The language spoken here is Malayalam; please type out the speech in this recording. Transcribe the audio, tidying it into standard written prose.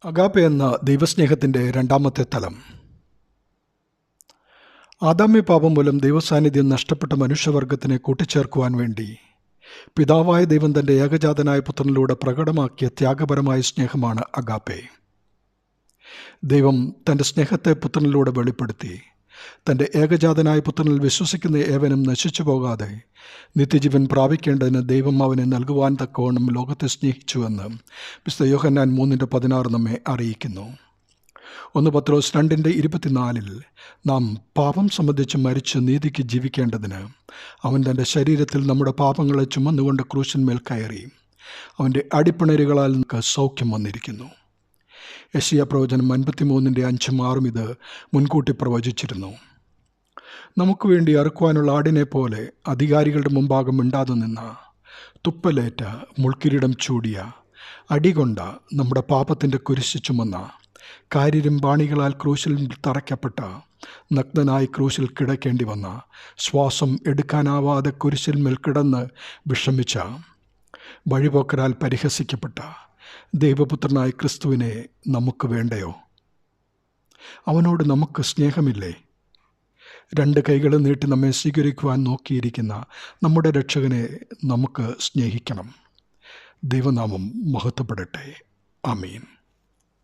അഗാപ്പെ എന്ന ദൈവസ്നേഹത്തിൻ്റെ രണ്ടാമത്തെ തലം. ആദാമ്യ പാപം മൂലം ദൈവസാന്നിധ്യം നഷ്ടപ്പെട്ട മനുഷ്യവർഗത്തിനെ കൂട്ടിച്ചേർക്കുവാൻ വേണ്ടി പിതാവായ ദൈവം തൻ്റെ ഏകജാതനായ പുത്രനിലൂടെ പ്രകടമാക്കിയ ത്യാഗപരമായ സ്നേഹമാണ് അഗാപ്പെ. ദൈവം തൻ്റെ സ്നേഹത്തെ പുത്രനിലൂടെ വെളിപ്പെടുത്തി തൻ്റെ ഏകജാതനായ പുത്രനിൽ വിശ്വസിക്കുന്ന ഏവനും നശിച്ചു പോകാതെ നിത്യജീവൻ പ്രാപിക്കേണ്ടതിന് ദൈവം അവനെ നൽകുവാൻ തക്കവണ്ണം ലോകത്തെ സ്നേഹിച്ചുവെന്ന് വിശുദ്ധ യോഹന്നാൻ 3:16 നമ്മെ അറിയിക്കുന്നു. 1 പത്രോസ് 2:24 നാം പാപം സംബന്ധിച്ച് മരിച്ച് നീതിക്ക് ജീവിക്കേണ്ടതിന് അവൻ തൻ്റെ ശരീരത്തിൽ നമ്മുടെ പാപങ്ങളെ ചുമന്നുകൊണ്ട് ക്രൂശന്മേൽ കയറി അവൻ്റെ അടിപ്പിണരുകളാൽ നമുക്ക് സൗഖ്യം വന്നിരിക്കുന്നു. യെശയ്യാ പ്രവചനം 53:5-6 ഇത് മുൻകൂട്ടി പ്രവചിച്ചിരുന്നു. നമുക്ക് വേണ്ടി അറുക്കുവാനുള്ള ആടിനെ പോലെ അധികാരികളുടെ മുമ്പാകെ മിണ്ടാതെ നിന്ന, തുപ്പലേറ്റ, മുൾക്കിരീടം ചൂടിയ, അടികൊണ്ട, നമ്മുടെ പാപത്തിൻ്റെ കുരിശ് ചുമന്ന, കാരിരുമ്പാണികളാൽ ക്രൂശിൽ തറയ്ക്കപ്പെട്ട, നഗ്നനായി ക്രൂശിൽ കിടക്കേണ്ടി വന്ന, ശ്വാസം എടുക്കാനാവാതെ കുരിശിൽ മേൽ കിടന്ന് വിഷമിച്ച, വഴിപോക്കരാൽ പരിഹസിക്കപ്പെട്ട ദൈവപുത്രനായ ക്രിസ്തുവിനെ നമുക്ക് വേണ്ടയോ? അവനോട് നമുക്ക് സ്നേഹമില്ലേ? 2 കൈകൾ നീട്ടി നമ്മെ സ്വീകരിക്കുവാൻ നോക്കിയിരിക്കുന്ന നമ്മുടെ രക്ഷകനെ നമുക്ക് സ്നേഹിക്കണം. ദൈവനാമം മഹത്വപ്പെടട്ടെ. ആമീൻ.